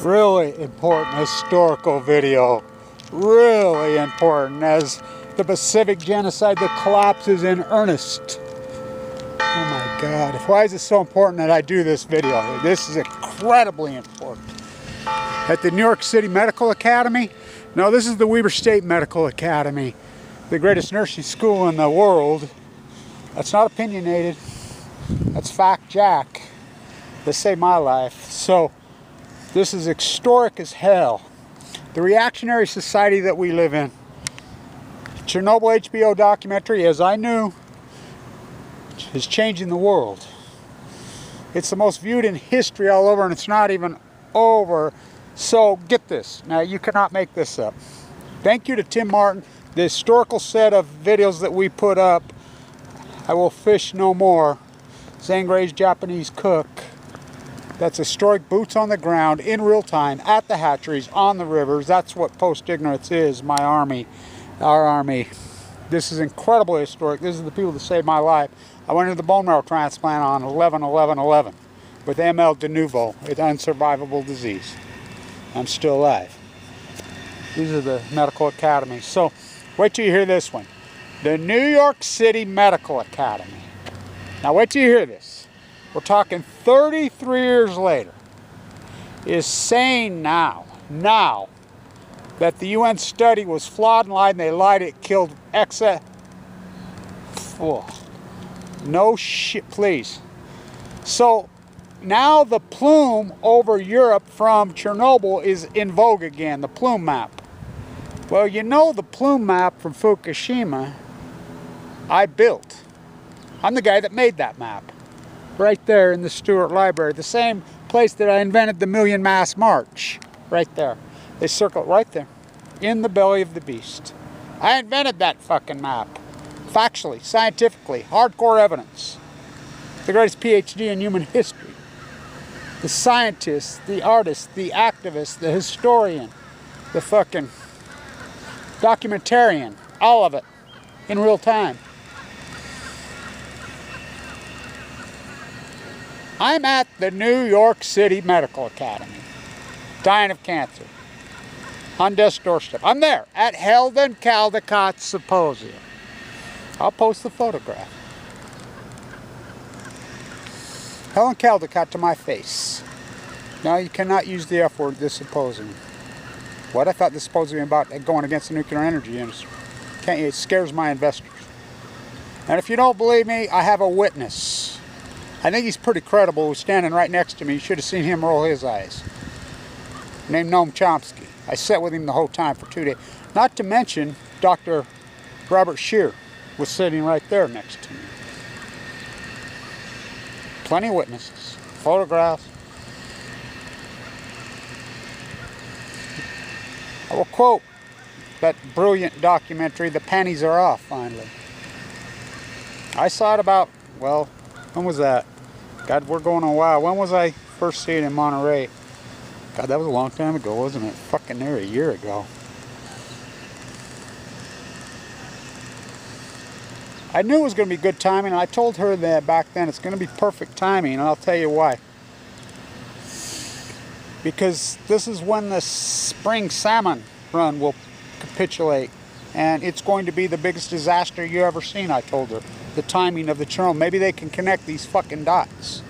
Really important historical video. Really important as the Pacific genocide that collapses in earnest. Oh my God. Why is it so important that I do this video? This is incredibly important. At the New York City Medical Academy? No, this is the Weber State Medical Academy. The greatest nursing school in the world. That's not opinionated. That's fact jack. That saved my life. So, this is historic as hell. The reactionary society that we live in. Chernobyl HBO documentary, as I knew, is changing the world. It's the most viewed in history all over, and it's not even over. So get this. Now, you cannot make this up. Thank you to Tim Martin. The historical set of videos that we put up, I Will Fish No More, Zangre's Japanese Cook. That's historic boots on the ground, in real time, at the hatcheries, on the rivers. That's what post-ignorance is, my army, our army. This is incredibly historic. This is the people that saved my life. I went into the bone marrow transplant on 11/11/11 with ML de novo, an unsurvivable disease. I'm still alive. These are the medical academies. So, wait till you hear this one. The New York City Medical Academy. Now, wait till you hear this. We're talking 33 years later, is saying now that the UN study was flawed and lied, and they lied, it killed excess. Oh, no shit, please. So now the plume over Europe from Chernobyl is in vogue again, the plume map. Well, you know the plume map from Fukushima I built. I'm the guy that made that map. Right there in the Stewart Library, the same place that I invented the Million Mass March. Right there. They circle it right there, in the belly of the beast. I invented that fucking map. Factually, scientifically, hardcore evidence. The greatest Ph.D. in human history. The scientist, the artist, the activist, the historian, the fucking documentarian, all of it, in real time. I'm at the New York City Medical Academy, dying of cancer, on death's doorstep. I'm there, at Heldon Caldicott's symposium. I'll post the photograph. Helen Caldicott to my face. Now you cannot use the F word, this symposium. What? I thought this symposium about going against the nuclear energy industry. It scares my investors. And if you don't believe me, I have a witness. I think he's pretty credible. He was standing right next to me. You should have seen him roll his eyes. Named Noam Chomsky. I sat with him the whole time for 2 days. Not to mention, Dr. Robert Scheer was sitting right there next to me. Plenty of witnesses. Photographs. I will quote that brilliant documentary, The Panties Are Off, finally. I saw it about, well, when was that? God, we're going on a while. When was I first seeing it in Monterey? God, that was a long time ago, wasn't it? Fucking near a year ago. I knew it was going to be good timing, and I told her that back then it's going to be perfect timing, and I'll tell you why. Because this is when the spring salmon run will capitulate, and it's going to be the biggest disaster you ever seen, I told her. The timing of the Chernobyl. Maybe they can connect these fucking dots.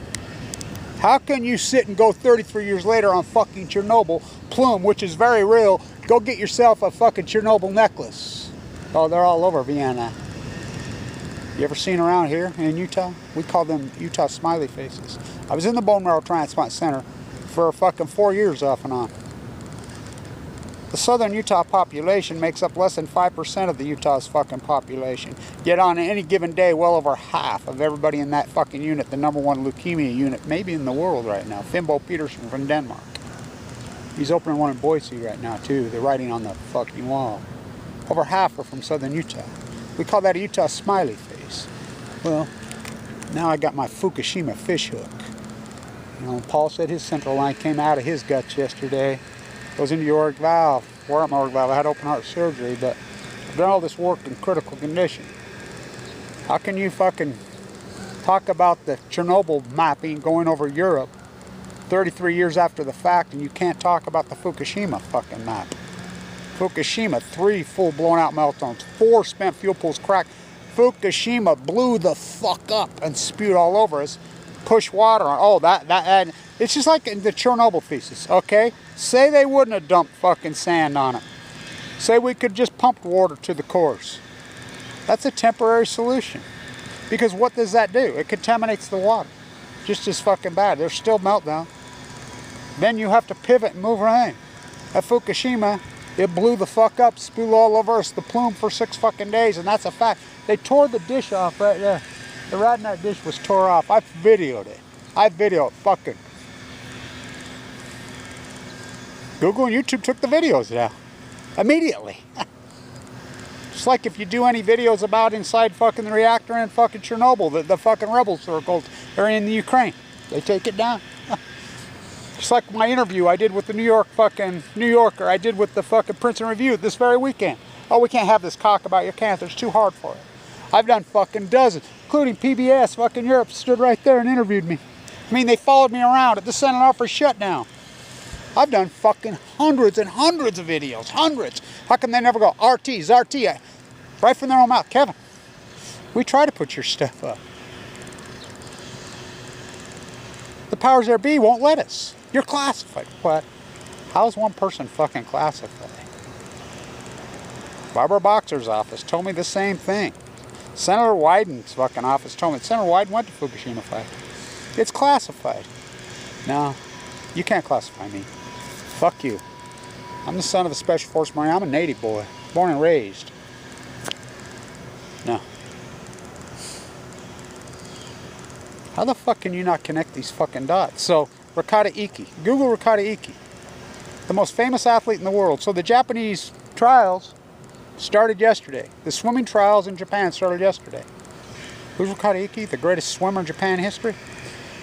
How can you sit and go 33 years later on fucking Chernobyl plume, which is very real? Go get yourself a fucking Chernobyl necklace. Oh, they're all over Vienna. You ever seen around here in Utah? We call them Utah smiley faces. I was in the bone marrow transplant center for fucking 4 years off and on. The southern Utah population makes up less than 5% of the Utah's fucking population. Yet on any given day, well over half of everybody in that fucking unit, the #1 leukemia unit, maybe in the world right now, Fimbo Peterson from Denmark. He's opening one in Boise right now too. They're writing on the fucking wall. Over half are from southern Utah. We call that a Utah smiley face. Well, now I got my Fukushima fish hook. You know, Paul said his central line came out of his guts yesterday. Goes into your aortic valve. Wore out my aortic valve. I had open heart surgery, but I've done all this work in critical condition. How can you fucking talk about the Chernobyl mapping going over Europe 33 years after the fact, and you can't talk about the Fukushima fucking map. Fukushima, 3 full blown out meltdowns, 4 spent fuel pools cracked. Fukushima blew the fuck up and spewed all over us. Push water on. Oh, that it's just like the Chernobyl thesis, okay? Say they wouldn't have dumped fucking sand on it. Say we could just pump water to the cores. That's a temporary solution. Because what does that do? It contaminates the water. Just as fucking bad. There's still meltdown. Then you have to pivot and move around. At Fukushima, it blew the fuck up, spewed all over us, the plume for 6 fucking days, and that's a fact. They tore the dish off right there. The radnut dish was tore off. I videoed it. I videoed it. Fucking. Google and YouTube took the videos down. Immediately. Just like if you do any videos about inside fucking the reactor in fucking Chernobyl, the fucking rebel circles are in the Ukraine. They take it down. Just like my interview I did with the New Yorker, I did with the fucking Princeton Review this very weekend. Oh, we can't have this cock about your cancer. It's too hard for it. I've done fucking dozens, including PBS, fucking Europe, stood right there and interviewed me. I mean, they followed me around at the Senate for shutdown. I've done fucking hundreds and hundreds of videos, hundreds. How come they never go, RT, right from their own mouth? Kevin, we try to put your stuff up. The powers there be won't let us. You're classified. What? How's one person fucking classified? Barbara Boxer's office told me the same thing. Senator Wyden's fucking office told me. Senator Wyden went to Fukushima factory. It's classified. No, you can't classify me. Fuck you. I'm the son of a Special Forces Marine. I'm a Native boy, born and raised. No. How the fuck can you not connect these fucking dots? So, Ricardo Iki. Google Ricardo Iki. The most famous athlete in the world. So the Japanese trials started yesterday. The swimming trials in Japan started yesterday. Who's Ricardo Iki? The greatest swimmer in Japan history?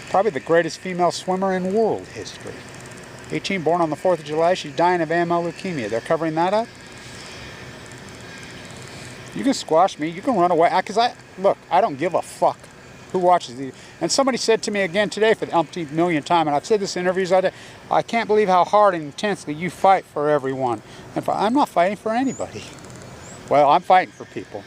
Probably the greatest female swimmer in world history. 18, born on the 4th of July. She's dying of AML leukemia. They're covering that up? You can squash me. You can run away. Look, I don't give a fuck who watches these. And somebody said to me again today for the umpteenth millionth time, and I've said this in interviews all day, I can't believe how hard and intensely you fight for everyone. And I'm not fighting for anybody. Well, I'm fighting for people.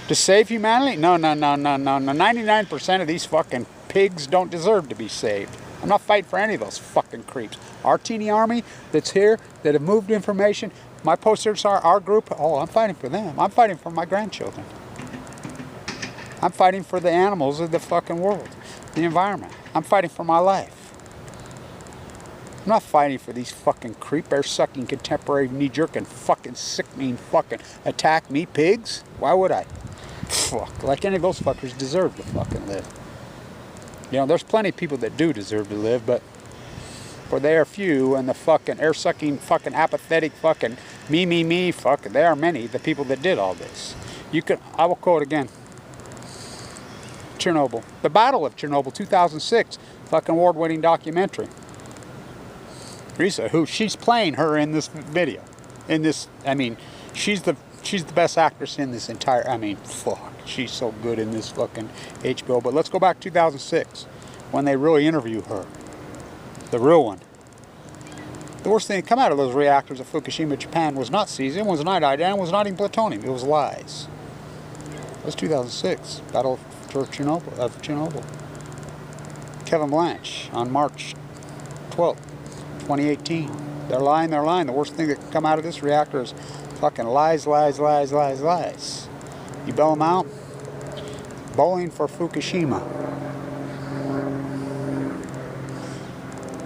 To save humanity? No. 99% of these fucking pigs don't deserve to be saved. I'm not fighting for any of those fucking creeps. Our teeny army that's here, that have moved information, my posters are our group. Oh, I'm fighting for them. I'm fighting for my grandchildren. I'm fighting for the animals of the fucking world, the environment. I'm fighting for my life. I'm not fighting for these fucking creep air-sucking, contemporary, knee-jerking, fucking sickening, fucking attack me pigs. Why would I? Fuck, like any of those fuckers deserve to fucking live. You know, there's plenty of people that do deserve to live, but for they are few, and the fucking air-sucking, fucking apathetic, fucking me, fucking, there are many, the people that did all this. I will quote again. Chernobyl. The Battle of Chernobyl, 2006, fucking award-winning documentary. Risa, who she's playing her in this video. In this, I mean, she's the best actress in this entire, I mean, fuck, she's so good in this fucking HBO. But let's go back to 2006, when they really interview her. The real one. The worst thing that come out of those reactors at Fukushima, Japan was not cesium, was not iodine, was not even plutonium. It was lies. That was 2006, Battle of Chernobyl. Kevin Blanch on March 12th, 2018. They're lying. The worst thing that can come out of this reactor is fucking lies. You bail them out? Bowling for Fukushima.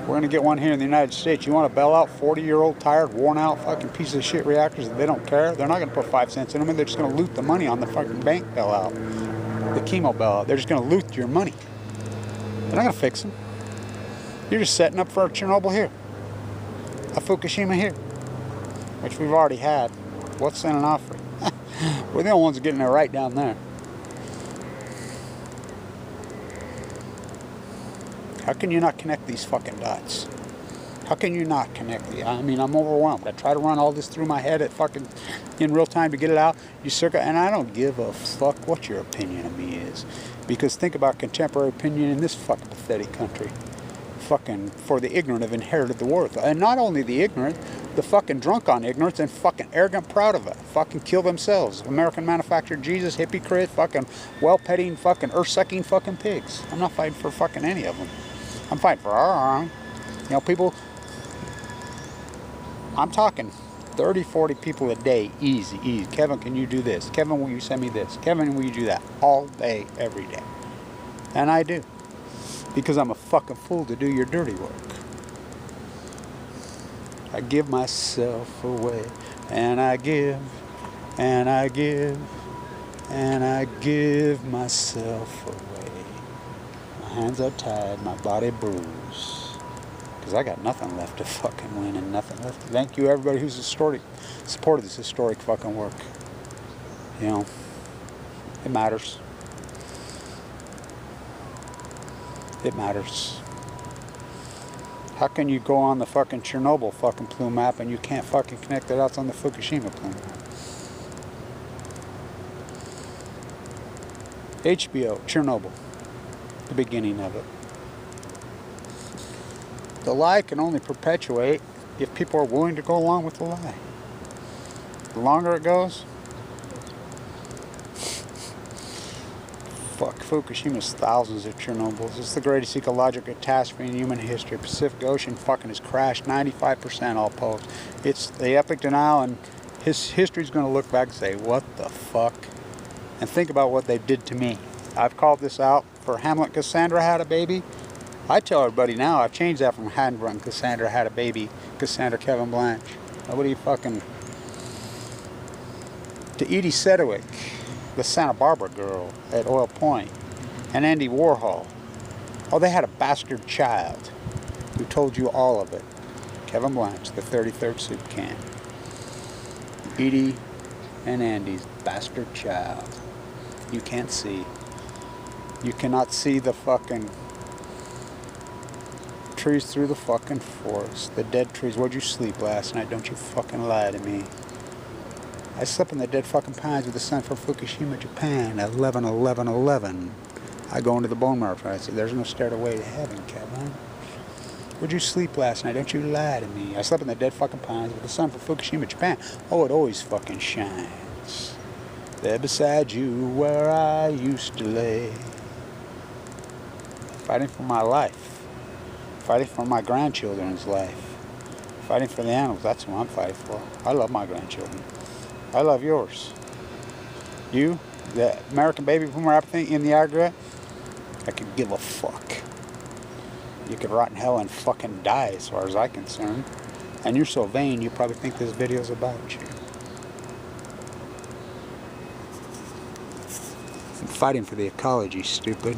We're going to get one here in the United States. You want to bail out 40-year-old, tired, worn-out fucking piece of shit reactors that they don't care? They're not going to put 5 cents in them, and they're just going to loot the money on the fucking bank bailout. The chemo bailout. They're just going to loot your money. They're not going to fix them. You're just setting up for a Chernobyl here. A Fukushima here. Which we've already had. What's in an offering? We're the only ones getting it right down there. How can you not connect these fucking dots? How can you not connect the? I mean, I'm overwhelmed. I try to run all this through my head at fucking in real time to get it out. You circle, and I don't give a fuck what your opinion of me is, because think about contemporary opinion in this fucking pathetic country. fucking, for the ignorant have inherited the world. And not only the ignorant, the fucking drunk on ignorance and fucking arrogant proud of it. Fucking kill themselves. American manufactured Jesus, hypocrite, fucking well-petting, fucking earth-sucking fucking pigs. I'm not fighting for fucking any of them. I'm fighting for our own. You know, people, I'm talking 30, 40 people a day, easy, easy. Kevin, can you do this? Kevin, will you send me this? Kevin, will you do that? All day, every day. And I do. Because I'm a fucking fool to do your dirty work. I give myself away, and I give, and I give, and I give myself away. My hands are tied, my body bruised. Because I got nothing left to fucking win and nothing left. Thank you everybody who's supported this historic fucking work. You know, it matters. It matters. How can you go on the fucking Chernobyl fucking plume map and you can't fucking connect the dots on the Fukushima plume map? HBO, Chernobyl, the beginning of it. The lie can only perpetuate if people are willing to go along with the lie. The longer it goes, fuck, Fukushima's thousands of Chernobyls. It's the greatest ecological catastrophe in human history. Pacific Ocean fucking has crashed 95% all post. It's the epic denial, and his history's going to look back and say, what the fuck? And think about what they did to me. I've called this out for Hamlet. Cassandra had a baby. I tell everybody now, I've changed that from Hamlet and Cassandra had a baby. Cassandra Kevin Blanch. Nobody fucking... To Edie Sedgwick, the Santa Barbara girl at Oil Point, and Andy Warhol. Oh, they had a bastard child who told you all of it. Kevin Blanch, the 33rd soup can. Edie and Andy's bastard child. You can't see. You cannot see the fucking trees through the fucking forest. The dead trees. Where'd you sleep last night? Don't you fucking lie to me. I slept in the dead fucking pines with the sun from Fukushima, Japan, at 11/11/11. I go into the bone marrow and I say, there's no stairway to heaven, Kevin. Where'd you sleep last night? Don't you lie to me. I slept in the dead fucking pines with the sun from Fukushima, Japan. Oh, it always fucking shines. There beside you where I used to lay. Fighting for my life. Fighting for my grandchildren's life. Fighting for the animals. That's what I'm fighting for. I love my grandchildren. I love yours. You, the American baby boomer apathy in the aggregate, I could give a fuck. You could rot in hell and fucking die as far as I'm concerned. And you're so vain, you probably think this video's about you. I'm fighting for the ecology, stupid.